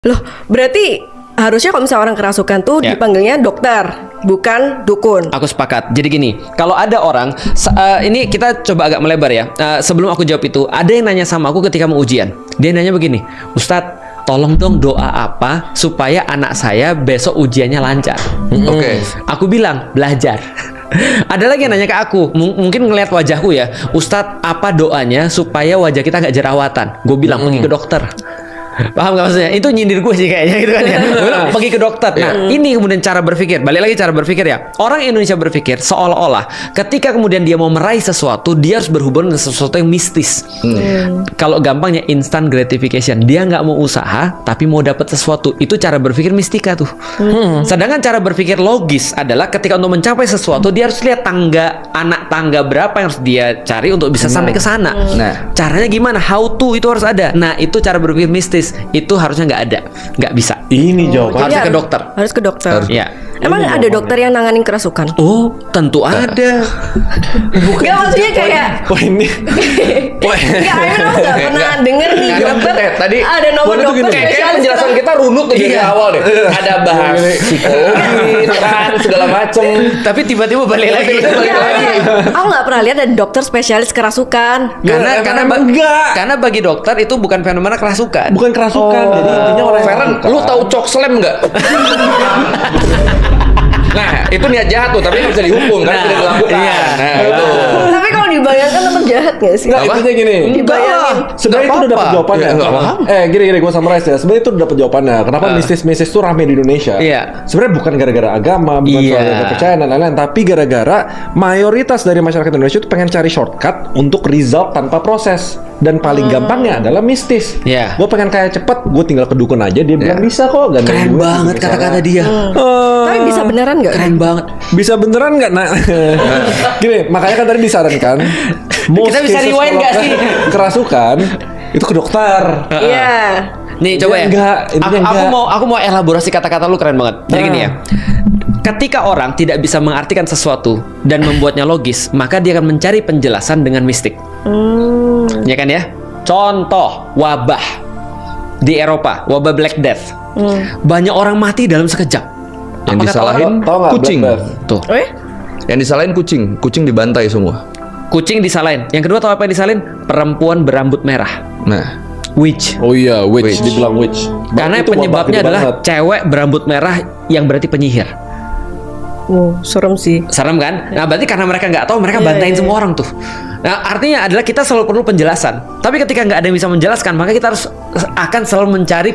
Loh, berarti harusnya kalau misalnya orang kerasukan tuh Ya. dipanggilnya dokter, bukan dukun. Aku sepakat. Jadi gini, kalau ada orang, ini kita coba agak melebar ya. Sebelum aku jawab itu, ada yang nanya sama aku ketika mau ujian. Dia nanya begini, Ustadz, tolong dong doa apa supaya anak saya besok ujiannya lancar. Oke. Aku bilang, belajar. Ada lagi yang nanya ke aku, mungkin ngelihat wajahku ya, Ustadz, apa doanya supaya wajah kita nggak jerawatan? Gue bilang, pergi ke dokter. Paham gak maksudnya? Itu nyindir gue sih kayaknya gitu kan ya. Gue bilang, pergi ke dokter. Nah, ini kemudian cara berpikir. Balik lagi cara berpikir ya. Orang Indonesia berpikir seolah-olah ketika kemudian dia mau meraih sesuatu, dia harus berhubungan dengan sesuatu yang mistis. Kalau gampangnya instant gratification. Dia nggak mau usaha, tapi mau dapat sesuatu. Itu cara berpikir mistika tuh. Sedangkan cara berpikir logis adalah ketika untuk mencapai sesuatu, dia harus lihat anak tangga berapa yang harus dia cari untuk bisa sampai ke sana. Nah. Caranya gimana? How to itu harus ada. Nah, itu cara berpikir mistis. Itu harusnya nggak ada, nggak bisa. Ini jawabannya. Harusnya Iya, ke dokter. Harus ke dokter. Iya. Emang ada dokter yang nanganin kerasukan? Oh, tentu ada. Enggak, maksudnya kayak Wah ini. Enggak, Ayu nggak pernah denger nih dokter. Tadi ada nomor Waduh, dokter gini. kayak spesialis penjelasan kita runut tuh dari awal deh. Ada bahas psikologi, kan segala macem. Tapi tiba-tiba balik lagi. Iya, aku nggak pernah lihat ada dokter spesialis kerasukan. Karena bagi dokter itu bukan fenomena kerasukan. Bukan kerasukan. Jadi intinya orang yang Feren, kerasukan. lu tahu cok slam nggak? Nah, itu niat jahat tuh, tapi nggak bisa dihukum kan, tidak dilakukan. iya. Nah, itu. Tapi kalau dibayangkan tetap jahat nggak sih? Nggak, intinya gini. Dibayangin. Sebenarnya itu udah dapat apa-apa. jawabannya. Iya, nggak paham. Gini, gue summarize ya. Sebenarnya itu udah dapat jawabannya. Kenapa mistis-mistis tuh rame di Indonesia? Iya. Sebenarnya bukan gara-gara agama, bukan Iya. soal kepercayaan dan lain-lain, tapi gara-gara mayoritas dari masyarakat Indonesia itu pengen cari shortcut untuk result tanpa proses. Dan paling gampangnya adalah mistis. Iya. Gue pengen kayak cepet, gue tinggal ke dukun aja. Dia bilang bisa kok. Gandeng Keren duit, banget gitu kata-kata misalnya. dia. Tapi bisa beneran nggak? Keren banget. Bisa beneran nggak? Nah, gini, makanya kan tadi disarankan. most Kita bisa cases rewind kalau nggak sih? Kerasukan itu ke dokter. Iya. Nih coba ya. Enggak, intinya Aku mau elaborasi kata-kata lu keren banget. Jadi gini ya. Ketika orang tidak bisa mengartikan sesuatu dan membuatnya logis, maka dia akan mencari penjelasan dengan mistik. Ya kan ya? Contoh wabah di Eropa, wabah Black Death. Banyak orang mati dalam sekejap. Yang Apa kata disalahin orang? Tahu nggak kucing. Black Death? Tuh. Oh ya? Yang disalahin kucing dibantai semua. Kucing disalahin. Yang kedua tahu apa yang disalahin? Perempuan berambut merah. Nah, Witch. Oh iya, witch. Witch. Dibilang witch. Karena Itu wabah penyebabnya gede adalah banget. cewek berambut merah yang berarti penyihir. Oh, serem sih. Serem kan? Nah berarti karena mereka nggak tahu, mereka Iya, bantain iya. semua orang tuh. Nah artinya adalah kita selalu perlu penjelasan. Tapi ketika nggak ada yang bisa menjelaskan, maka kita akan selalu mencari